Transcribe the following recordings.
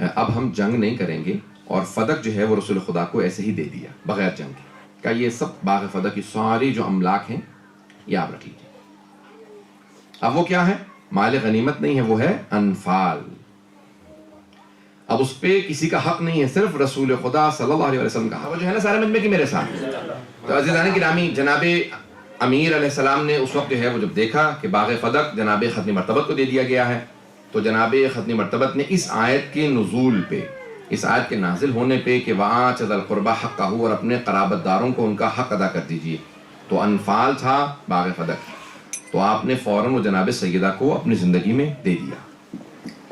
اب ہم جنگ نہیں کریں گے، اور فدق جو ہے وہ رسول خدا کو ایسے ہی دے دیا بغیر جنگ کے، کہ یہ سب باغ فدق کی ساری جو املاک ہیں یہ آپ رکھ لیجیے۔ اب وہ کیا ہے؟ مال غنیمت نہیں ہے، وہ ہے انفال۔ اب اس پہ کسی کا حق نہیں ہے، صرف رسول خدا صلی اللہ علیہ وسلم کا حق۔ وہ جو ہے نا سارے مجمع کی میرے ساتھ۔ تو عزیزان گرامی، جناب امیر علیہ السلام نے اس وقت جو ہے وہ جب دیکھا کہ باغ فدق جناب ختنی مرتبت کو دے دیا گیا ہے، تو جناب ختنی مرتبت نے اس آیت کے نزول پہ، اس آیت کے نازل ہونے پہ کہ وَآتِ ذِی الْقُرْبَىٰ حَقَّهُ، اور اپنے قرابت داروں کو ان کا حق ادا کر دیجئے، تو انفال تھا باغ فدق، تو آپ نے فوراً وہ جناب سیدہ کو اپنی زندگی میں دے دیا،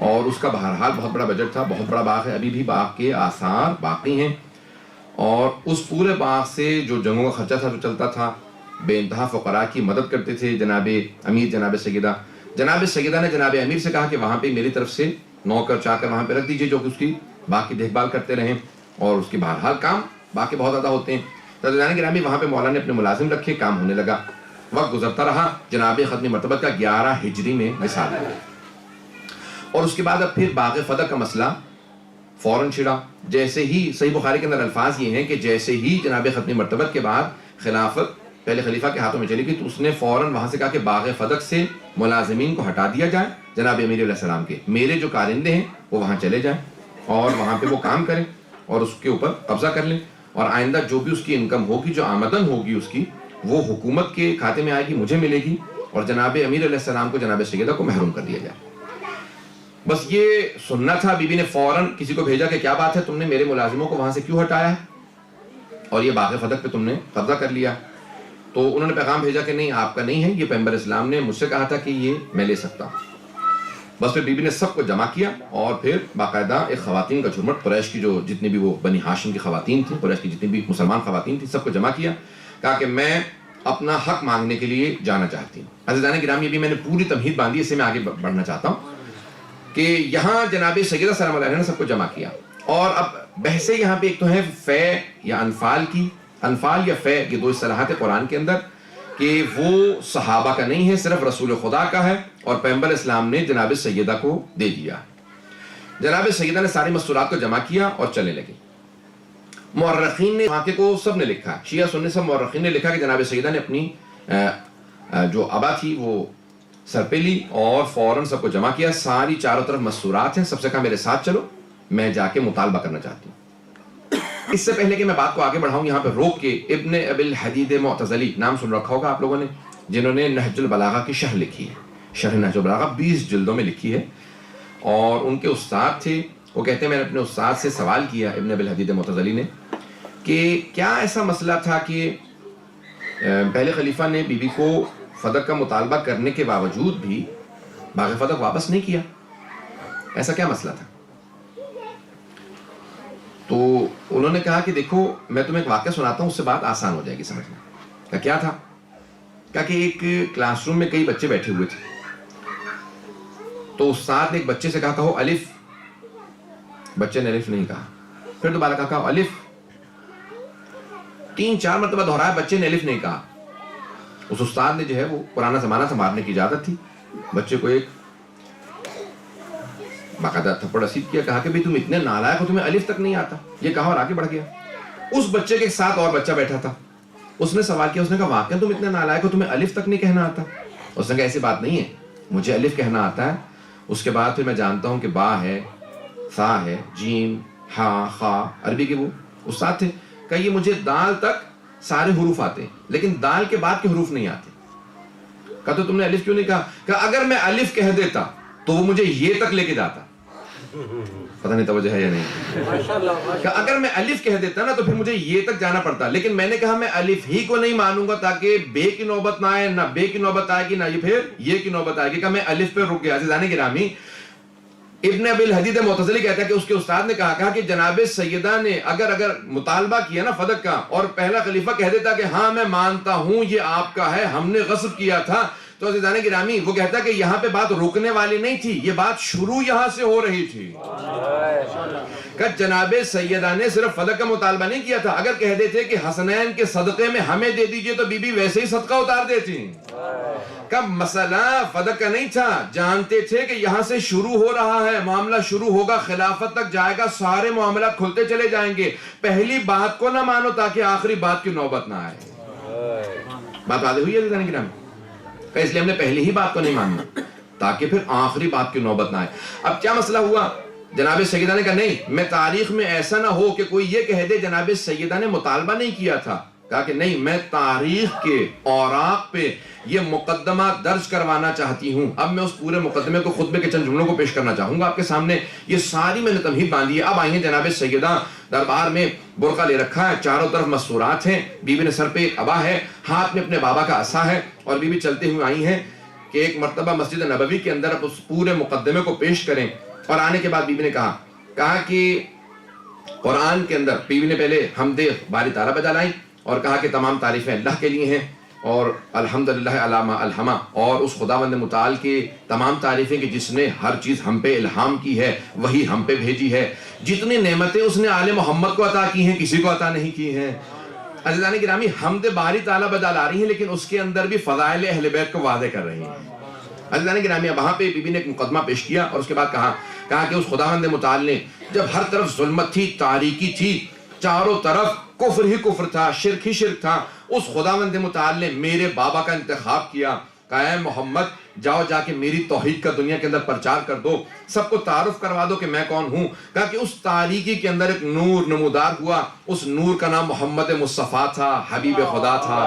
اور اس کا بہرحال بہت بڑا بجٹ تھا، بہت بڑا باغ ہے، ابھی بھی باغ کے آثار باقی ہیں، اور اس پورے باغ سے جو جنگوں کا خرچہ تھا جو چلتا تھا، بے انتہا فقراء کی مدد کرتے تھے جناب امیر جناب سیدہ۔ جناب سیدہ نے جناب امیر سے کہا کہ وہاں پہ میری طرف سے نوکر چاکر وہاں پہ رکھ دیجئے جو کہ اس کی باغ کی دیکھ بھال کرتے رہیں، اور اس کے بہرحال کام باغ کے بہت زیادہ ہوتے ہیں۔ تو جناب گرامی وہاں پہ مولا نے اپنے ملازم رکھے، کام ہونے لگا، وقت گزرتا رہا، جناب ختنی مرتبت کا 11 ہجری میں وصال ہوا، اور اس کے بعد اب پھر باغ فدق کا مسئلہ فوراً چھڑا۔ جیسے ہی صحیح بخاری کے اندر الفاظ یہ ہیں کہ جیسے ہی جناب ختنی مرتبت کے بعد خلافت پہلے خلیفہ کے ہاتھوں میں چلی گئی، تو اس نے فوراً وہاں سے کہا کہ باغ فدق سے ملازمین کو ہٹا دیا جائے جناب امیر علیہ السلام کے، میرے جو کارندے ہیں وہ وہاں چلے جائیں اور وہاں پہ وہ کام کریں اور اس کے اوپر قبضہ کر لیں، اور آئندہ جو بھی اس کی انکم ہوگی، جو آمدن ہوگی اس کی، وہ حکومت کے کھاتے میں آئے گی، مجھے ملے گی، اور جناب امیر علیہ السلام کو جناب سیدہ کو محروم کر دیا جائے۔ بس یہ سننا تھا۔ بی بی نے فوراً کسی کو بھیجا کہ کیا بات ہے، تم نے میرے ملازموں کو وہاں سے کیوں ہٹایا ہے اور یہ باغ فدق پہ تم نے قبضہ کر لیا؟ تو انہوں نے پیغام بھیجا کہ نہیں، آپ کا نہیں ہے، یہ پیغمبر اسلام نے مجھ سے کہا تھا کہ یہ میں لے سکتا ہوں۔ بس پھر بی بی نے سب کو جمع کیا، اور پھر باقاعدہ ایک خواتین کا جھرمٹ، قریش کی جو جتنی بھی وہ بنی ہاشم کی خواتین تھیں، قریش کی جتنی بھی مسلمان خواتین تھیں، سب کو جمع کیا، کہا کہ میں اپنا حق مانگنے کے لیے جانا چاہتی ہوں۔ عزیزان گرامی، ابھی میں نے پوری تمہید باندھی، اس سے میں آگے بڑھنا چاہتا ہوں کہ یہاں جناب سیدہ سلام اللہ علیہ نے سب کو جمع کیا، اور اب بحثیں یہاں پہ ایک تو ہے فے یا انفال کی، انفال یا فے، یہ دو اصطلاحات قرآن کے اندر، کہ وہ صحابہ کا نہیں ہے، صرف رسول خدا کا ہے، اور پیغمبر اسلام نے جناب سیدہ کو دے دیا۔ جناب سیدہ نے ساری مستورات کو جمع کیا اور چلنے لگے۔ مورخین نے واقعے کو سب نے لکھا، شیعہ سنی سب مورخین نے لکھا کہ جناب سیدہ نے اپنی جو ابا تھی وہ سر پہ لی اور فوراً سب کو جمع کیا، ساری چاروں طرف مستورات ہیں، سب سے کہا میرے ساتھ چلو، میں جا کے مطالبہ کرنا چاہتی ہوں۔ اس سے پہلے کہ میں بات کو آگے بڑھاؤں، یہاں پہ روک کے ابن ابی الحدید معتزلی، نام سن رکھا ہوگا آپ لوگوں نے، جنہوں نے نہج البلاغہ کی شرح لکھی ہے، شرح نہج البلاغہ 20 جلدوں میں لکھی ہے، اور ان کے استاد تھے، وہ کہتے ہیں میں نے اپنے استاد سے سوال کیا ابن ابی الحدید معتزلی نے کہ کیا ایسا مسئلہ تھا کہ پہلے خلیفہ نے بی بی کو فدق کا مطالبہ کرنے کے باوجود بھی باغ فدق واپس نہیں کیا، ایسا کیا مسئلہ تھا؟ تو انہوں نے کہا کہ دیکھو میں تمہیں ایک واقعہ سناتا ہوں، اس سے بات آسان ہو جائے گی سمجھنا۔ کہا کیا تھا؟ کہا کہ ایک کلاس روم میں کئی بچے بیٹھے ہوئے تھے، تو استاد نے ایک بچے سے کہا کہو الف، بچے نے الف نہیں کہا، پھر دوبارہ کہا کہو الف، 3-4 مرتبہ دہرایا، بچے نے الف نہیں کہا۔ اس استاد نے جو ہے وہ پرانا زمانہ تھا، مارنے کی اجازت تھی، بچے کو ایک باقاعدہ تھپڑ رسید کیا، کہا کہ بھئی تم اتنے نالائق ہو، تمہیں الف تک نہیں آتا، یہ کہا اور آگے بڑھ گیا۔ اس بچے کے ساتھ اور بچہ بیٹھا تھا، اس نے سوال کیا، اس نے کہا واقعا تم اتنے نالائق ہو، تمہیں الف تک نہیں کہنا آتا؟ اس نے کہا ایسی بات نہیں ہے، مجھے الف کہنا آتا ہے، اس کے بعد پھر میں جانتا ہوں کہ با ہے، سا ہے، جیم، ہا، خا، عربی کے وہ استاد تھے، کہ یہ مجھے دال تک سارے حروف آتے ہیں لیکن دال کے بعد کے حروف نہیں آتے۔ کہا تو تم نے الف کیوں نہیں کہا؟ کہا اگر میں الف کہہ دیتا تو وہ مجھے یہ تک لے کے جاتا، پتہ نہیں توجہ ہے یا نہیں، کہ اگر میں الف کہہ دیتا نا تو پھر مجھے یہ تک جانا پڑتا، لیکن میں نے کہا میں الف ہی کو نہیں مانوں گا تاکہ بے کی نوبت نہ آئے، نہ بے کی نوبت آئے گی، نہ یہ پھر یہ کی نوبت آئے گی، کہ میں الف پہ رک گیا۔ عزیزان گرامی، ابن ابی الحدید معتزلی کہتا ہے کہ اس کے استاد نے کہا کہ جناب سیدہ نے اگر مطالبہ کیا نا فدق کا، اور پہلا خلیفہ کہہ دیتا کہ ہاں میں مانتا ہوں یہ آپ کا ہے، ہم نے غصب کیا تھا، تو عزیزان گرامی وہ کہتا ہے کہ یہاں پہ بات رکنے والی نہیں تھی، یہ بات شروع یہاں سے ہو رہی تھی، کہ جناب سیدہ نے صرف فدق کا مطالبہ نہیں کیا تھا، اگر کہہ دیتے کہ حسنین کے صدقے میں ہمیں دے دیجئے تو بی بی ویسے ہی صدقہ اتار دیتی، کا مسئلہ فدق کا نہیں تھا، جانتے تھے کہ یہاں سے شروع ہو رہا ہے، معاملہ شروع ہوگا، خلافت تک جائے گا، سارے معاملات کھلتے چلے جائیں گے، پہلی بات کو نہ مانو تاکہ آخری بات کی نوبت نہ آئے۔ بات واضح ہوئی ہے عزیزان کرام؟ کہ اس لیے ہم نے پہلی ہی بات کو نہیں ماننا تاکہ پھر آخری بات کی نوبت نہ آئے۔ اب کیا مسئلہ ہوا؟ جناب سیدہ نے کہا نہیں، میں تاریخ میں ایسا نہ ہو کہ کوئی یہ کہہ دے جناب سیدہ نے مطالبہ نہیں کیا تھا۔ کہا کہ نہیں، میں تاریخ کے اوراق پہ یہ مقدمہ درج کروانا چاہتی ہوں۔ اب میں اس پورے مقدمے کو، خطبے کے چند جملوں کو پیش کرنا چاہوں گا آپ کے سامنے۔ یہ ساری میں نے تمہید باندھی ہے۔ اب آئی ہیں جناب سیدہ، دربار میں برقع لے رکھا ہے، چاروں طرف مستورات ہیں، بی بی نے سر پہ ایک عبا ہے، ہاتھ میں اپنے بابا کا عصا ہے، اور بی بی چلتے ہوئے آئی ہیں کہ ایک مرتبہ مسجد نبوی کے اندر اب اس پورے مقدمے کو پیش کریں۔ اور آنے کے بعد بی بی نے کہا کہ قرآن کے اندر، بی بی نے پہلے حمد باری تعالیٰ بجا لائیں اور کہا کہ تمام تعریفیں اللہ کے لیے ہیں، اور الحمدللہ علی ما الہما، اور اس خداوند متعال کی تمام تعریفیں کہ جس نے ہر چیز ہم پہ الہام کی ہے، وہی ہم پہ بھیجی ہے، جتنی نعمتیں اس نے آل محمد کو عطا کی ہیں کسی کو عطا نہیں کی ہیں۔ عزیزان گرامی، حمد باری تعالیٰ بجا لا رہی ہیں، لیکن اس کے اندر بھی فضائل اہل بیت کو واضح کر رہی ہیں۔ عزیزان گرامی، وہاں پہ بی بی نے ایک مقدمہ پیش کیا، اور اس کے بعد کہا کہ اس خداوند متعال نے جب ہر طرف ظلمت تھی، تاریکی تھی، چاروں طرف کفر ہی کفر تھا، شرک ہی شرک تھا، اس خداوند متعال نے میرے بابا کا انتخاب کیا۔ کہا اے محمد، جاؤ جا کے میری توحید کا دنیا کے اندر پرچار کر دو، سب کو تعارف کروا دو کہ میں کون ہوں۔ کہا کہ اس تاریکی کے اندر ایک نور نمودار ہوا، اس نور کا نام محمد مصطفیٰ تھا، حبیب خدا تھا۔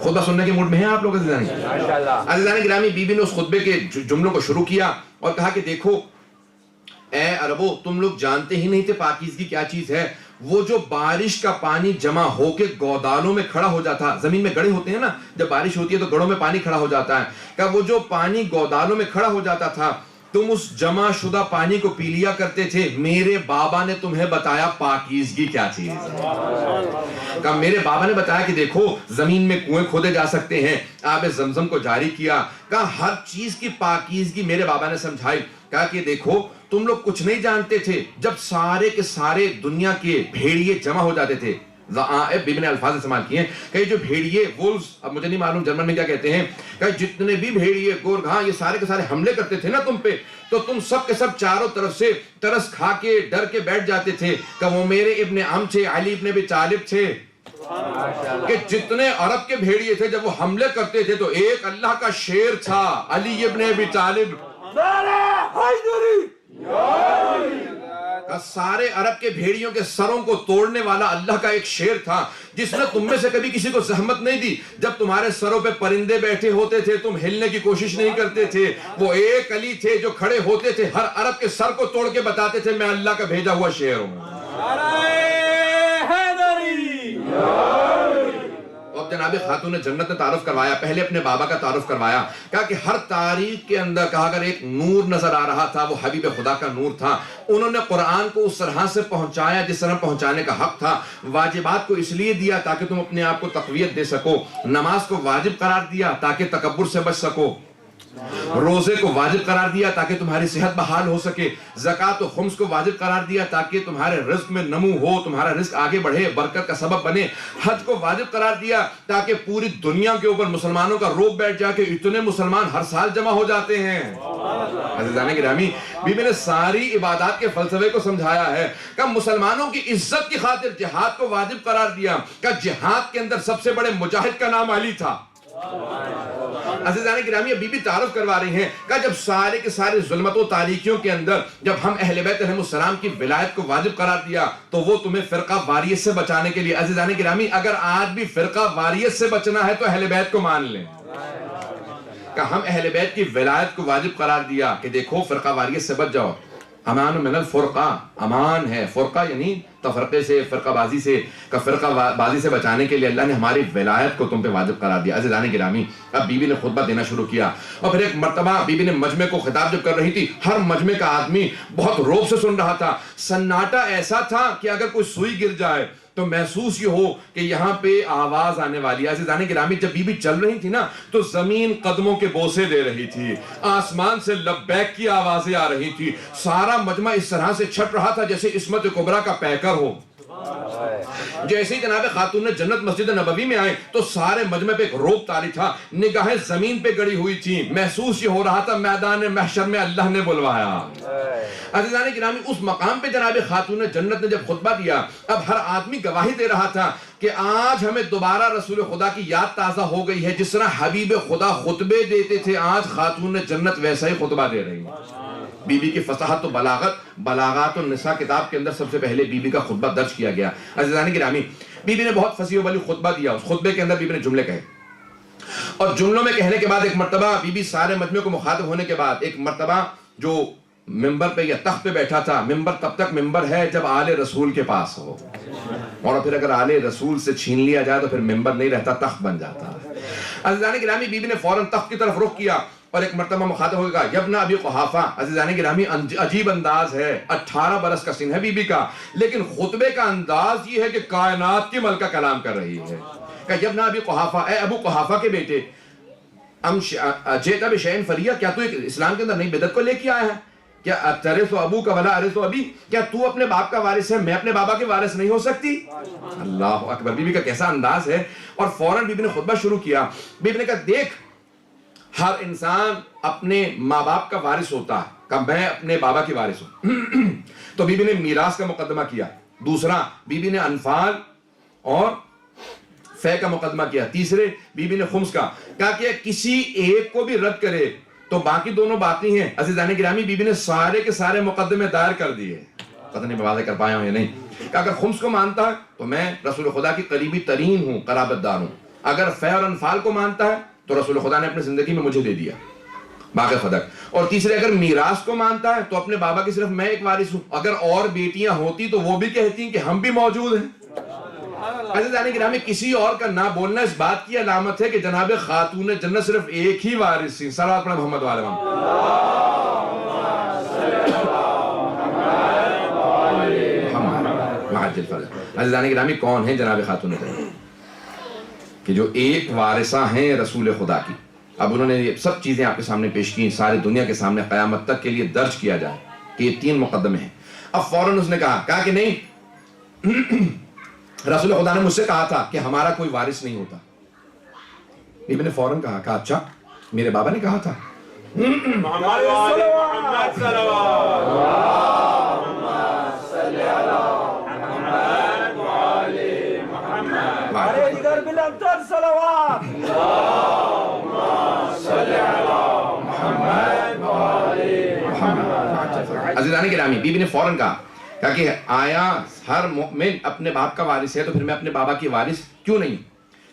خطبہ سننے کے موڈ میں ہیں آپ لوگ عزیزان گرامی؟ بی بی نے اس خطبے کے جملوں کو شروع کیا اور کہا کہ دیکھو اے عربو، تم لوگ جانتے ہی نہیں تھے پاکیزگی کیا چیز ہے۔ وہ جو بارش کا پانی جمع ہو کے گودالوں میں کھڑا ہو جاتا، زمین میں گڑھے ہوتے ہیں نا، جب بارش ہوتی ہے تو گڑھوں میں پانی کھڑا ہو جاتا ہے، کہ وہ جو پانی گودالوں میں کھڑا ہو جاتا تھا، تم اس جمع شدہ پانی کو پی لیا کرتے تھے۔ میرے بابا نے تمہیں بتایا پاکیزگی کیا چیز ہے۔ کہ میرے بابا نے بتایا کہ دیکھو زمین میں کنویں کھودے جا سکتے ہیں، آب زمزم کو جاری کیا، کہا ہر چیز کی پاکیزگی میرے بابا نے سمجھائی۔ کہا کہ دیکھو تم لوگ کچھ نہیں جانتے تھے، جب سارے کے سارے دنیا کے بھیڑیے جمع ہو جاتے تھے، بی بی نے الفاظ استعمال کیے ہیں کہ جو بھیڑیے وولفز، اب مجھے نہیں معلوم جرمن میں کیا کہتے ہیں، کہ جتنے بھی بھیڑیے گورگ، ہاں، یہ سارے کے سارے حملے کرتے تھے نا تم پہ، تو تم سب کے سب چاروں طرف سے ترس کھا کے ڈر کے بیٹھ جاتے تھے کہ وہ میرے ابن عم تھے، علی ابن ابی طالب تھے، کہ جتنے عرب کے بھیڑیے تھے جب وہ حملے کرتے تھے تو ایک اللہ کا شیر تھا، علی ابن ابی طالب۔ سارے عرب کے بھیڑیوں کے سروں کو توڑنے والا اللہ کا ایک شیر تھا، جس نے تم میں سے کبھی کسی کو زحمت نہیں دی۔ جب تمہارے سروں پہ پرندے بیٹھے ہوتے تھے تم ہلنے کی کوشش نہیں کرتے تھے، وہ ایک علی تھے جو کھڑے ہوتے تھے، ہر عرب کے سر کو توڑ کے بتاتے تھے میں اللہ کا بھیجا ہوا شیر ہوں۔ اب جناب خاتون جنت نے تعارف کروایا، پہلے اپنے بابا کا تعارف کروایا، کہا کہ ہر تاریخ کے اندر کہا اگر ایک نور نظر آ رہا تھا وہ حبیب خدا کا نور تھا۔ انہوں نے قرآن کو اس طرح سے پہنچایا جس طرح پہنچانے کا حق تھا۔ واجبات کو اس لیے دیا تاکہ تم اپنے آپ کو تقویت دے سکو، نماز کو واجب قرار دیا تاکہ تکبر سے بچ سکو، روزے کو واجب قرار دیا تاکہ تمہاری صحت بحال ہو سکے، زکوٰۃ و خمس کو واجب قرار دیا تاکہ تمہارے رزق میں نمو ہو، تمہارا رزق آگے بڑھے، برکت کا سبب بنے، حج کو واجب قرار دیا تاکہ پوری دنیا کے اوپر مسلمانوں کا روب بیٹھ جا کہ اتنے مسلمان ہر سال جمع ہو جاتے ہیں۔ عزیزان گرامی، بی بی نے ساری عبادات کے فلسفے کو سمجھایا ہے کہ مسلمانوں کی عزت کی خاطر جہاد کو واجب قرار دیا، کہ جہاد کے اندر سب سے بڑے مجاہد کا نام علی تھا۔ عزیزان گرامی، بی بی تعارف کروا رہی ہیں کہ جب سارے کے سارے ظلمت و تاریکیوں کے اندر جب ہم اہل بیت علیہ السلام کی ولایت کو واجب قرار دیا تو وہ تمہیں فرقہ واریت سے بچانے کے لیے۔ عزیزان گرامی، اگر آج بھی فرقہ واریت سے بچنا ہے تو اہل بیت کو مان لیں، کہ ہم اہل بیت کی ولایت کو واجب قرار دیا کہ دیکھو فرقہ واریت سے بچ جاؤ۔ امان من الفرقہ، امان ہے، فرقہ یعنی تفرقے سے، فرقہ بازی سے، کہ فرقہ بازی سے بچانے کے لیے اللہ نے ہماری ولایت کو تم پہ واجب قرار دیا۔ عزیزان گرامی، اب بی بی نے خطبہ دینا شروع کیا، اور پھر ایک مرتبہ بی بی نے مجمع کو خطاب جب کر رہی تھی، ہر مجمع کا آدمی بہت روب سے سن رہا تھا، سناٹا ایسا تھا کہ اگر کوئی سوئی گر جائے تو محسوس یہ ہو کہ یہاں پہ آواز آنے والی ہے۔ عزیزان گرامی، جب بی بی چل رہی تھی نا تو زمین قدموں کے بوسے دے رہی تھی، آسمان سے لبیک کی آوازیں آ رہی تھی، سارا مجمع اس طرح سے چھٹ رہا تھا جیسے عصمت کبریٰ کا پیکر ہو۔ جیسے ہی جناب خاتون جنت مسجد نبوی میں آئے تو سارے مجمع پہ ایک روب طاری تھا، نگاہیں زمین پہ گڑی ہوئی تھی، محسوس یہ ہو رہا تھا میدان محشر میں اللہ نے بلوایا۔ عزیزان گرامی، اس مقام پہ جناب خاتون جنت نے جب خطبہ دیا، اب ہر آدمی گواہی دے رہا تھا کہ آج ہمیں دوبارہ رسول خدا کی یاد تازہ ہو گئی ہے۔ جس طرح حبیب خدا خطبے دیتے تھے، آج خاتون جنت ویسا ہی خطبہ دے رہی ہے۔ بی بی کی فصاحت و بلاغات النساء کتاب کے اندر سب سے پہلے بی بی کا خطبہ درج کیا گیا۔ عزیزان گرامی، بی بی نے بہت فصیح و بلیغ خطبہ دیا۔ اس خطبے کے اندر بی بی نے جملے کہے، اور جملوں میں کہنے کے بعد ایک مرتبہ بی بی سارے مجمع کو مخاطب ہونے کے بعد ایک مرتبہ جو ممبر پہ یا تخت پہ بیٹھا تھا، ممبر تب تک ممبر ہے جب آل رسول کے پاس ہو، اور پھر اگر آل رسول سے چھین لیا جائے تو پھر ممبر نہیں رہتا، تخت بن جاتا۔ عزیزان گرامی، بی بی نے فوراً تخت کی طرف رخ کیا اور ایک مرتبہ مخاطب ہوگا، یبن ابی قحافہ۔ عزیزان گرامی، عجیب انداز ہے، 18 برس کا سن ہے بی بی کا، لیکن خطبے کا انداز یہ ہے کہ کائنات کی ملکہ کلام کر رہی ہے۔ کہ یبن ابی قحافہ، اے ابو قحافہ کے بیٹے، جیتا بشیء فریہ، کیا تو اسلام کے اندر نئی بدعت کو لے کے آیا ہے؟ کیا ترث ابوک ولا ارث ابی، کیا تو اپنے باپ کا وارث ہے، میں اپنے بابا کے وارث نہیں ہو سکتی؟ اللہ اکبر، بی بی کا کیسا انداز ہے۔ اور فوراً بی بی نے خطبہ شروع کیا۔ بی بی نے کہا، دیکھ، ہر انسان اپنے ماں باپ کا وارث ہوتا ہے، کہ میں اپنے بابا کی وارث ہوں۔ تو بی بی نے میراث کا مقدمہ کیا۔ دوسرا، بی بی نے انفال اور فے کا مقدمہ کیا۔ تیسرے، بی بی نے خمس کا، کہا کہ کسی ایک کو بھی رد کرے تو باقی دونوں باقی ہیں۔ عزیزان گرامی، بی بی نے سارے کے سارے مقدمے دائر کر دیے۔ پتہ نہیں میں واضح کر پایا ہوں یا نہیں، کہ اگر خمس کو مانتا ہے تو میں رسول خدا کی قریبی ترین ہوں، قرابت دار ہوں۔ اگر فے اور انفال کو مانتا ہے تو رسول خدا نے اپنی زندگی میں مجھے دے دیا، باقی فدق۔ اور تیسرے، اگر میراث کو مانتا ہے تو اپنے بابا کی صرف میں ایک وارث ہوں۔ اگر اور بیٹیاں ہوتی تو وہ بھی کہتی کہ ہم بھی موجود ہیں۔ عزیزان گرامی، کسی اور کا نہ بولنا اس بات کی علامت ہے کہ جناب خاتون جنت صرف ایک ہی وارث تھی۔ صلوات پڑھیں محمد وعلی محمد۔ عزیزان گرامی، کون ہیں جناب خاتون جنت؟ کہ جو ایک وارثہ ہیں رسول خدا کی۔ اب انہوں نے یہ سب چیزیں آپ کے سامنے پیش کی، ساری دنیا کے سامنے قیامت تک کے لیے درج کیا جائے کہ یہ 3 مقدمے ہیں۔ اب فوراً اس نے کہا کہ نہیں، رسول خدا نے مجھ سے کہا تھا کہ ہمارا کوئی وارث نہیں ہوتا۔ بی بی نے فوراً کہا اچھا، میرے بابا نے کہا تھا۔ عزیزان گرامی، بی بی نے فوراً کہا کہ آیا ہر مومن اپنے باپ کا وارث ہے تو پھر میں اپنے بابا کی وارث کیوں نہیں؟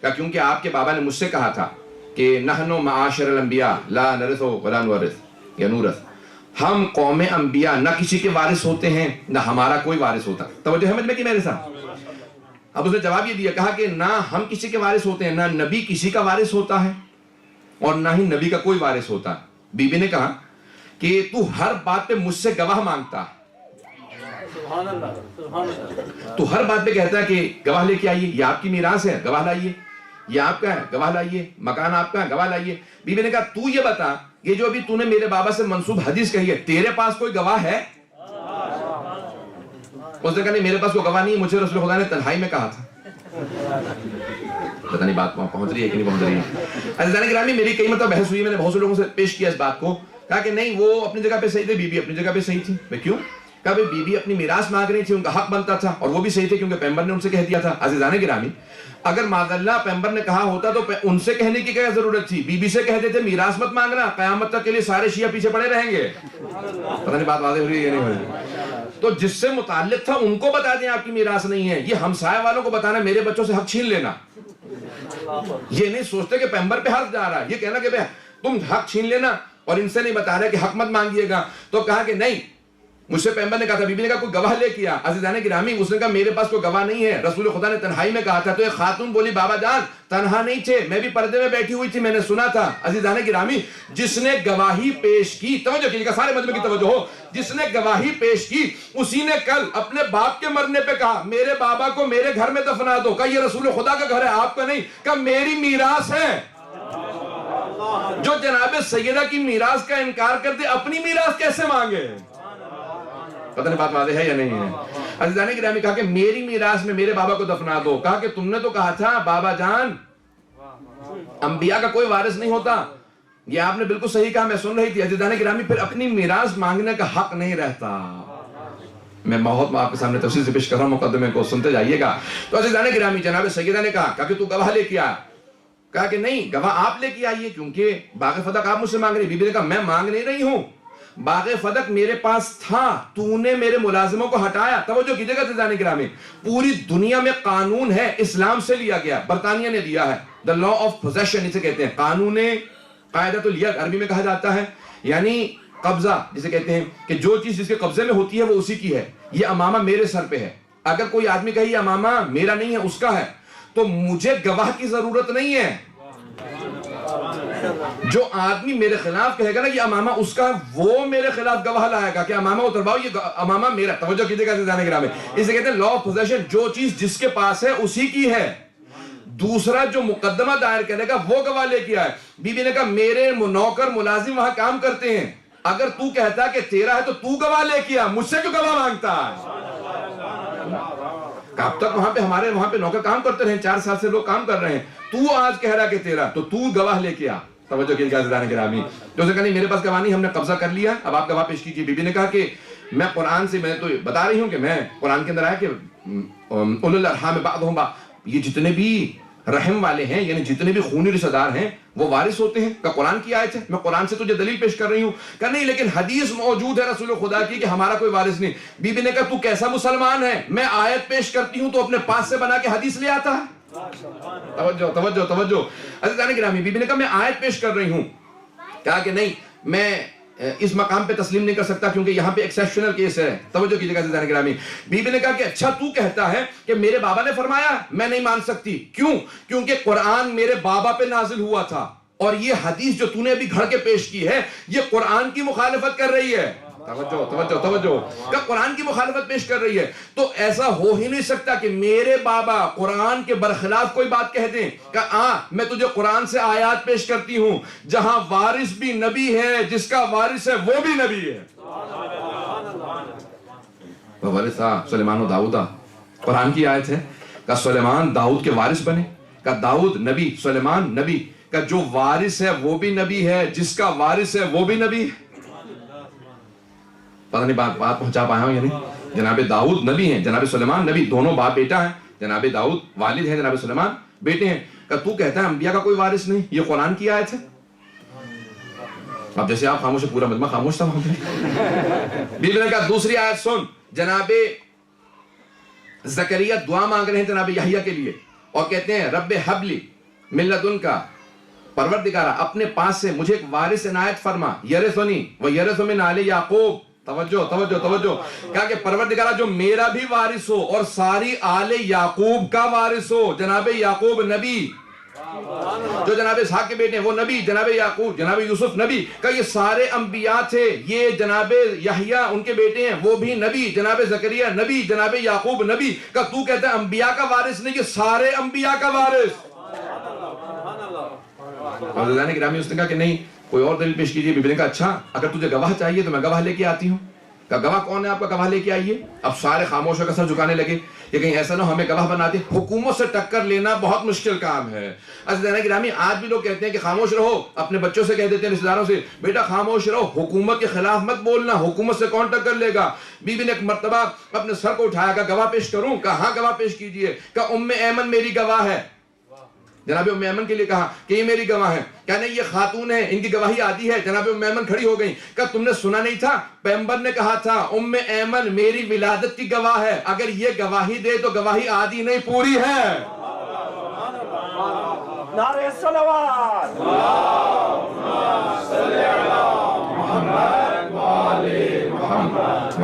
کیونکہ آپ کے بابا نے مجھ سے کہا تھا کہ نحن معاشر الانبیاء لا نرث ولا نورث یا نورث، ہم قوم انبیاء نہ کسی کے وارث ہوتے ہیں نہ ہمارا کوئی وارث ہوتا۔ توجہ ہے مجھ میں کہ میرے ساتھ؟ اب اس نے جواب یہ دیا، کہا کہ نہ ہم کسی کے وارث ہوتے ہیں، نہ نبی کسی کا وارث ہوتا ہے اور نہ ہی نبی کا کوئی وارث ہوتا ہے۔ بی بی نے کہا کہ تو ہر بات پہ مجھ سے گواہ مانگتا ہے، تو ہر بات پہ کہتا ہے کہ گواہ لے کے آئیے، یہ آپ کی میراث ہے، گواہ لائیے، یہ آپ کا ہے، گواہ لائیے، مکان آپ کا ہے، گواہ لائیے۔ بی بی نے کہا تو یہ بتا، یہ جو ابھی تو نے میرے بابا سے منسوب حدیث کہی ہے، تیرے پاس کوئی گواہ ہے؟ اس نے کہا نہیں، میرے پاس کوئی گواہ نہیں، مجھے رسول خدا نے تنہائی میں کہا تھا۔ پتہ نہیں بات پہنچ رہی ہے کہ نہیں پہنچ رہی ہے؟ عزیزان گرامی، میری کئی مرتبہ بحث ہوئی، میں نے بہت سے لوگوں سے پیش کیا اس بات کو، کہا کہ نہیں وہ اپنی جگہ پہ صحیح تھے، بی بی اپنی جگہ پہ صحیح تھی۔ میں کیوں؟ کہا بی بی اپنی میراث مانگ رہی تھی، ان کا حق بنتا تھا، اور وہ بھی صحیح تھے کیونکہ پیغمبر نے ان سے کہہ دیا تھا۔ عزیزان گرامی، اگر معاذ اللہ پیغمبر نے کہا ہوتا تو ان سے کہنے کی کیا ضرورت تھی؟ بی بی سے کہہ دیتے میراث مت مانگنا، قیامت تک کے لیے سارے شیعہ پیچھے پڑے رہیں گے۔ پتہ نہیں بات واضح ہو رہی ہے یا نہیں ہو رہی؟ تو جس سے متعلق تھا ان کو بتا دیں آپ کی میراث نہیں ہے، یہ ہمسائے والوں کو بتانا میرے بچوں سے حق چھین لینا۔ یہ نہیں سوچتے کہ پیغمبر پہ حق جا رہا ہے، یہ کہنا کہ تم حق چھین لینا اور ان سے نہیں بتا رہے کہ حق مت مانگیے گا۔ تو کہا کہ نہیں، مجھ سے پیغمبر نے کہا تھا، بی بی نے کہا کوئی گواہ لے کیا۔ عزیزان گرامی، اس نے کہا میرے پاس کوئی گواہ نہیں ہے، رسول خدا نے تنہائی میں کہا تھا۔ تو ایک خاتون بولی بابا جان تنہا نہیں تھے، میں بھی پردے میں بیٹھی ہوئی تھی، میں نے سنا تھا۔ عزیزان گرامی، جس نے گواہی پیش کی، توجہ کیجیے، سارے مجمع کی توجہ ہو، جس نے گواہی پیش کی اسی نے کل اپنے باپ کے مرنے پہ کہا میرے بابا کو میرے گھر میں دفنا دو۔ کہا یہ رسول خدا کا گھر ہے، آپ کا نہیں۔ کہا میری میراث ہے۔ جو جناب سیدہ کی میراث کا انکار کرتے اپنی میراث کیسے مانگے؟ پتہ نہیں بات واضح ہے یا نہیں ہے؟ عزیزان گرامی کہا کہ میری میراث میں میرے بابا کو دفنا دو. کہا کہ تم نے تو کہا تھا بابا جان انبیاء کا کوئی وارث نہیں ہوتا. یہ آپ نے بالکل صحیح کہا, میں سن رہی تھی. عزیزان گرامی پھر اپنی میراث مانگنے کا حق نہیں رہتا. میں بہت آپ کے سامنے تفصیل سے پیش کر رہا ہوں, مقدمے کو سنتے جائیے گا. تو عزیزان گرامی جناب سیدہ نے کہا کہ تو گواہ لے کے آ. کہا کہ نہیں, گواہ آپ لے کے آئیے کیونکہ باغ فدق آپ مجھ سے مانگ رہی. بی بی نے کہا میں مانگ نہیں رہی ہوں, باغ فدق میرے پاس تھا, تو نے میرے ملازموں کو ہٹایا. توجہ کیجئے گا عزیزان گرامی, پوری دنیا میں قانون ہے, اسلام سے لیا گیا, برطانیہ نے دیا ہے. the law of possession اسے کہتے ہیں, قانون قاعدۃ الید عربی میں کہا جاتا ہے, یعنی قبضہ جسے کہتے ہیں کہ جو چیز جس کے قبضے میں ہوتی ہے وہ اسی کی ہے. یہ امامہ میرے سر پہ ہے. اگر کوئی آدمی کہے یہ امامہ میرا نہیں ہے اس کا ہے, تو مجھے گواہ کی ضرورت نہیں ہے. جو آدمی میرے خلاف کہے گا نا یہ امامہ اس کا ہے, وہ میرے خلاف گواہ لائے گا کہ امامہ اترواؤ یہ امامہ میرا. توجہ کیجئے گا عزیزان گرامی, اسے کہتے ہیں لا آف پوزیشن, جو چیز جس کے پاس ہے اسی کی ہے. دوسرا جو مقدمہ دائر کرے گا وہ گواہ لے کے آئے. بی بی نے کہا میرے نوکر ملازم وہاں کام کرتے ہیں, اگر تو کہتا کہ تیرا ہے تو تو گواہ لے کے آ, مجھ سے کیوں گواہ مانگتا ہے؟ اب تک ہمارے وہاں پہ نوکر کام کرتے رہے, 4 سال سے لوگ کام کر رہے ہیں, تو آج کہہ رہا کہ تیرا, تو تو گواہ لے کے آ. توجہ کیجئے عزیزان گرامی. تو اسے کہا نہیں میرے پاس گواہ نہیں, ہم نے قبضہ کر لیا, اب آپ گواہ پیش کیجئے. بی بی نے کہا کہ میں قرآن سے, میں تو بتا رہی ہوں کہ میں قرآن کے اندر آیا کہ اولو الارحام بعضهم بعض, یہ جتنے بھی رحم والے ہیں یعنی جتنے بھی خونی رشتہ دار ہیں وہ وارث ہوتے ہیں. کہ قرآن کی آیت ہے, میں قرآن سے تجھے دلیل پیش کر رہی ہوں. کہ نہیں لیکن حدیث موجود ہے رسول خدا کی کہ ہمارا کوئی وارث نہیں. بی بی نے کہا تو کیسا مسلمان ہے, میں آیت پیش کرتی ہوں تو اپنے پاس سے بنا کے حدیث لے آتا ہے. توجہ توجہ توجہ عزیزان گرامی, بی بی نے کہا میں آیت پیش کر رہی ہوں. کہا کہ نہیں میں اس مقام پہ تسلیم نہیں کر سکتا کیونکہ یہاں پہ ایکسیپشنل کیس ہے. توجہ کیجئے گا عزیزان گرامی. بی بی نے کہا کہ اچھا تو کہتا ہے کہ میرے بابا نے فرمایا, میں نہیں مان سکتی. کیوں؟ کیونکہ قرآن میرے بابا پہ نازل ہوا تھا, اور یہ حدیث جو تو نے ابھی گھڑ کے پیش کی ہے یہ قرآن کی مخالفت کر رہی ہے. توجہ توجہ توجہ, کہ قرآن کی مخالفت پیش کر رہی ہے. تو ایسا ہو ہی نہیں سکتا کہ میرے بابا قرآن کے برخلاف کوئی بات کہہ دیں. کہ میں تجھے قرآن سے آیات پیش کرتی ہوں جہاں وارث بھی نبی ہے, جس کا وارث ہے وہ بھی نبی ہے. وارثا سلیمان و داؤدا, قرآن کی آیت ہے کہ سلیمان داؤد کے وارث بنے. کہ داؤد نبی, سلیمان نبی, کہ جو وارث ہے وہ بھی نبی ہے, جس کا وارث ہے وہ بھی نبی ہے. پتہ نہیں بات پہنچا پایا ہوں یا نہیں. جناب داؤد نبی ہیں, جناب سلیمان نبی, دونوں باپ بیٹا ہیں. جناب داؤد والد ہیں, جناب سلیمان بیٹے ہیں. کہ تو کہتا ہے انبیاء کا کوئی وارث نہیں, یہ قرآن کی آیت ہے. اب جیسے آپ خاموش, پورا مجمع خاموش تھا وہاں پہ. بی بی نے کہا دوسری آیت سن. جناب زکریا دعا مانگ رہے ہیں جناب یحییٰ کے لیے, اور کہتے ہیں رب ہب لی من لدنک, پروردگارا اپنے پاس سے مجھے ایک وارث عنایت فرما, یرثنی و یرث من آل یعقوب. توجہ توجہ توجہ, کہا کہ پروردگارہ جو میرا بھی وارث ہو اور ساری آل یعقوب کا وارث ہو. جناب یعقوب نبی, جو جناب اسحاق کے بیٹے ہیں وہ نبی, جناب یعقوب, جناب یوسف نبی. کہ یہ سارے انبیاء تھے. یہ جناب یحییٰ ان کے بیٹے ہیں وہ بھی نبی, جناب زکریا نبی, جناب یعقوب نبی. کہ تو کہتا ہے انبیاء کا وارث نہیں, یہ سارے انبیاء کا وارث. عزیزان گرامی اس نے کہا کہ نہیں کوئی اور دلیل پیش کیجئے. بی بی نے کہا اچھا اگر تجھے گواہ چاہیے تو میں گواہ لے کے آتی ہوں. کہ گواہ کون ہے آپ کا, گواہ لے کے آئیے. اب سارے خاموش ہو کر سر جھکانے لگے کہ کہیں ایسا نہ ہمیں گواہ بنا دے. حکومت سے ٹکر لینا بہت مشکل کام ہے. عزیزان گرامی آج بھی لوگ کہتے ہیں کہ خاموش رہو, اپنے بچوں سے کہہ دیتے ہیں رشتہ داروں سے بیٹا خاموش رہو, حکومت کے خلاف مت بولنا, حکومت سے کون ٹکر لے گا. بی بی نے ایک مرتبہ اپنے سر کو اٹھایا, کہ گواہ پیش کروں. کہ ہاں گواہ پیش کیجئے. کہ ام ایمن میری گواہ ہے. جناب ام ایمن کے لیے کہا کہ یہ میری گواہ ہے. کہنے یہ خاتون ہے, ان کی گواہی آدھی ہے. جناب ام ایمن کھڑی ہو گئی. کہ تم نے سنا نہیں تھا پیغمبر نے کہا تھا ام ایمن میری ولادت کی گواہ ہے, اگر یہ گواہی دے تو گواہی آدھی نہیں پوری ہے. نعرہ صلوات, اللہم صلی علی محمد وآل محمد.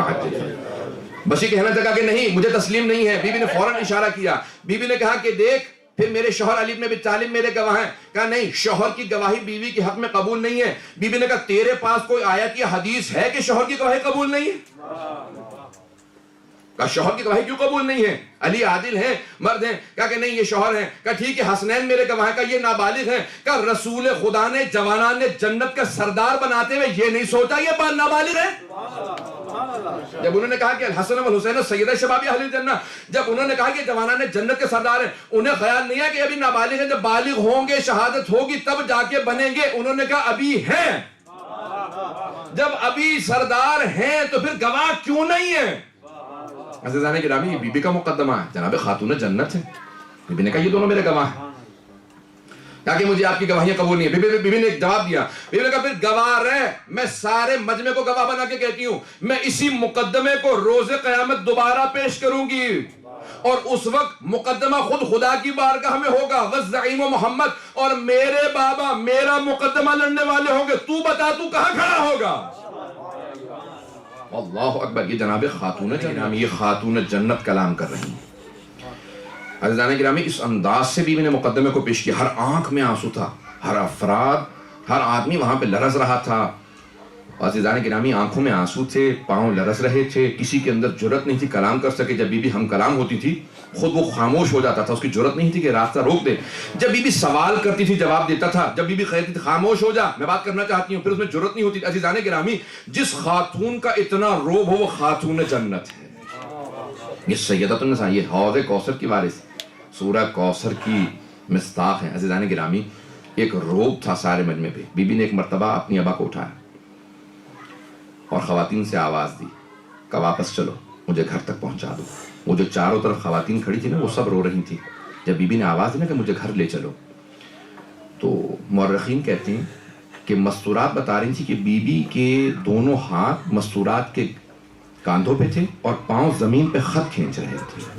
بس یہ کہنا چاہا کہ نہیں مجھے تسلیم نہیں ہے. بی بی نے فوراً اشارہ کیا. بی بی نے کہا کہ دیکھ پھر میرے شوہر علی بن ابی طالب میرے گواہ ہیں. کہا نہیں شوہر کی گواہی بیوی کے حق میں قبول نہیں ہے. بی بی نے کہا تیرے پاس کوئی آیت یا حدیث ہے کہ شوہر کی گواہی قبول نہیں ہے؟ کہا شوہر کی گواہی کیوں قبول نہیں ہے, علی عادل ہیں, مرد ہیں. کہا کہ نہیں یہ شوہر ہیں. کہا ٹھیک ہے حسنین میرے گواہ ہیں. کہا یہ نابالغ ہیں. کہا رسول خدا نے جوانان جنت کا سردار بناتے ہوئے یہ نہیں سوچا یہ نابالغ ہے. جب انہوں نے کہا کہ الحسن والحسین سیدہ شباب اہل الجنہ، جب انہوں نے کہا کہ جوانان جنت کے سردار ہیں، انہیں خیال نہیں ہے کہ ابھی نابالغ ہیں، جب بالغ ہوں گے شہادت ہوگی تب جا کے بنیں گے، انہوں نے کہا ابھی ہیں۔ جب ابھی سردار ہیں تو پھر گواہ کیوں نہیں ہیں؟ عزیزان گرامی، یہ بی بی کا مقدمہ ہے، جناب خاتون جنت ہے۔ بی بی نے کہا یہ دونوں میرے گواہ ہیں، تاکہ مجھے آپ کی گواہیاں قبول نہیں ہیں۔ بی بی نے ایک جواب دیا، بی بی نے کہا پھر گواہ رہے، میں سارے مجمع کو گواہ بنا کے کہتی ہوں، میں اسی مقدمے کو روز قیامت دوبارہ پیش کروں گی، اور اس وقت مقدمہ خود خدا کی بارگاہ میں ہوگا، والزعیم محمد، اور میرے بابا میرا مقدمہ لڑنے والے ہوں گے، تو بتا تو کہاں کھڑا ہوگا؟ اللہ اکبر۔ یہ جناب خاتون جنت، یہ خاتون جنت کلام کر رہی ہیں۔ عزیزان گرامی، اس انداز سے بھی میں نے مقدمے کو پیش کیا، ہر آنکھ میں آنسو تھا، ہر افراد، ہر آدمی وہاں پہ لرز رہا تھا۔ عزیزان گرامی، آنکھوں میں آنسو تھے، پاؤں لرز رہے تھے، کسی کے اندر جرت نہیں تھی کلام کر سکے۔ جب بی بی ہم کلام ہوتی تھی خود وہ خاموش ہو جاتا تھا، اس کی جرت نہیں تھی کہ راستہ روک دے۔ جب بی بی سوال کرتی تھی جواب دیتا تھا، جب بی بی کہتی تھی خاموش ہو جا میں بات کرنا چاہتی ہوں، پھر اس میں جرت نہیں ہوتی۔ عزیزان گرامی، جس خاتون کا اتنا روب ہو وہ خاتون جنت ہے، یہ سیدۃ النساء، یہ حوض کوثر کی وارث، سورہ کوثر کی مصداق ہیں۔ عزیزان گرامی، ایک روب تھا سارے مجمع پہ۔ بی بی نے ایک مرتبہ اپنی ابا کو اٹھایا اور خواتین سے آواز دی کہ واپس چلو، مجھے گھر تک پہنچا دو۔ وہ جو چاروں طرف خواتین کھڑی تھی نا، وہ سب رو رہی تھی۔ جب بی بی نے آواز دی نا کہ مجھے گھر لے چلو، تو مورخین کہتے ہیں کہ مستورات بتا رہی تھی کہ بی بی کے دونوں ہاتھ مستورات کے کاندھوں پہ تھے اور پاؤں زمین پہ خط کھینچ رہے تھے۔